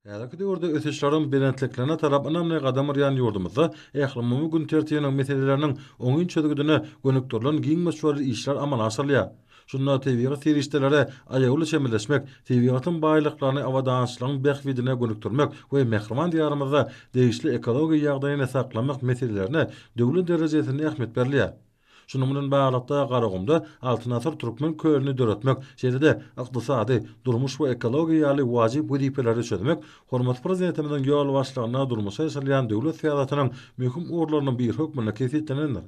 Häzirki döwürde ösüşleriň berentliklerine tarap önemli gadam arýan ýurdumyzda ählimi gün tertibiniň meseleleriniň oňun çözgüdüne gönükdirilen giň meşgul işler amala asyrlýar. Şunda tebigat serişdelere aýaguly şemilleşmek, tebigatyň baýlyklaryny awadançylygyň behbidine gönükdirmek we mehriman diýarymyzda degişli ekologiýa ýagdaýyny saklamak meselelerine döwlet derejesinde ähmiýet berilýär. Şunun bilen baglanykda Garagumda altyn asır türkmen köýlerini döretmek, şeýle-de ykdysady, durmuş we ekologiýaly wajyp wezipeleri çözmek, hormat prezidentimiziň ýol başlygyna durmuşa ýaşalýan döwlet syýasatynyň möhüm urlarynyň bir hökmüne kesitlenendir.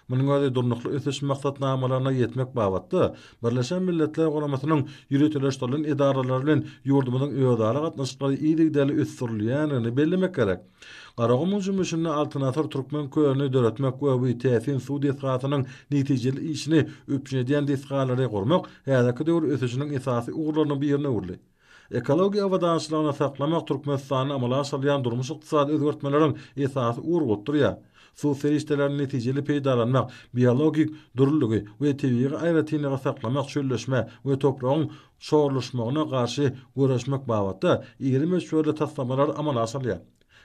Munyň özi durnukly ösüş maksatnamalaryna ýetmek babatda Birleşen Milletler Guramasynyň ýürütüleşdirilen idaralar bilen ýurdumyzyň öýdara gatnaşyklary ýygy-däli ösdürilýäni bellemek gerek. Garagumyň jümüşini altyn asır türkmen köýlerini döretmek we bu täsin sudy syýasatynyň netijeli işini öpüşen disgalary gurmak häzirki döwür ösüşiniň esasy ugurlarynyň birine urly. Ekologiýa awadançylygyny saklamak Türkmenistanyň amala asyrlayan durmuş ykdysady özgertmeleriň esasy urgutdurýar. Su serişdelerinin netijeli peýdalanmak, biologik durullugy we tebigy aýratyny saklamak, çölleşme we toprağyň şorlaşmagyna garşy göreşmek babatda ýerime şöyle taslamalar amala asyrlýar.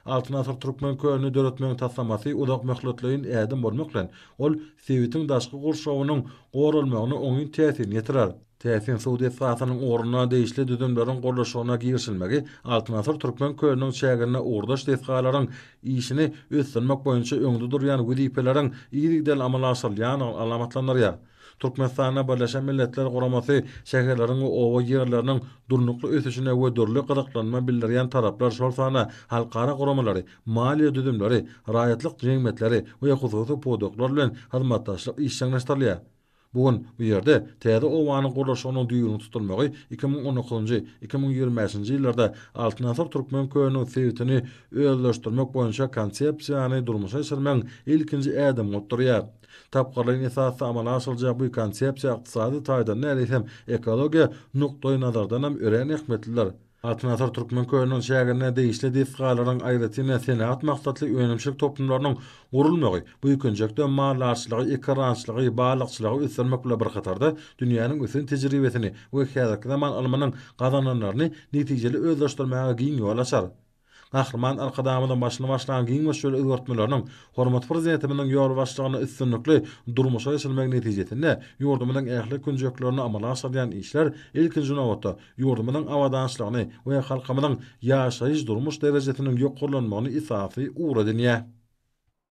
Altyn asır türkmen köýlerini döretmegiň taslamasy uzak möhletliğin ädim bolmak bilen ol sewitin daşky gurşawynyň gorulmagyna oňun täsirini ýetirer. Täsin sudy syýasatynyň ornuna degişli düzümleriň gorlaşygyna girişilmegi altyn asır türkmen köýleniniň şäherine urdaş desgalaryň işini ösdürmek boýunça öňde durýan wezipeleriň ýygy-däli amala asyrlýan alamatlanýar. Türkmenistana Birleşen Milletler Guramasy şäherleriň we owa ýerleriniň durnukly ösüşine we dörli gyzyklanma bildirýän taraplar şol sana halkara guramalary, maliýe düzümleri, raýatlyk jeňmetleri we hususy podoklar bilen hyzmatdaşlyk işleňleşdirilýär. Bugun bu ýerde täze owanyň gurlaşygynyň düýgüni tutulmagy 2010-2025-nji ýyllarda altyn asır türkmen köýleniniň sewitini öýleşdirmek boýunça konsepsiýany durmuşa ýeşirmek ilkinji ädim bolýar. Tapgarlyň esasy amala asylajak bu konsepsiýa ykdysady taýdan närisem ekologiýa nukdaýy nazardan hem ören ähmetliler. Altyn asır türkmen köýleniniň şäherine degişli disgalaryň aýratyny senat maksatly önemlik toplumlarynyň gurulmagy, bu ýükünjekde mallarçylygy, ekrançylygy, balykçylygy ösdürmek bilen bir hatarda dünýäniň ösün tejribesini we häzirki zaman almanyň gazananlaryny netijeli özleşdirmäge giň ýol açar. Gahrman arkadamydan başlanan giň şöyle özgertmeleriň hormat prezidentimiziň ýol başlygyna üstünlikli durmuşa ýeşilmek netijesinde ýurdumyzyň ähli künjeklerini amala asyrlayan işler ilkinji nowatda ýurdumyzyň awadançylygyny we halkymyzyň ýaşaýyş durmuş derejesiniň ýoklanmagyny isafy uğradynýar.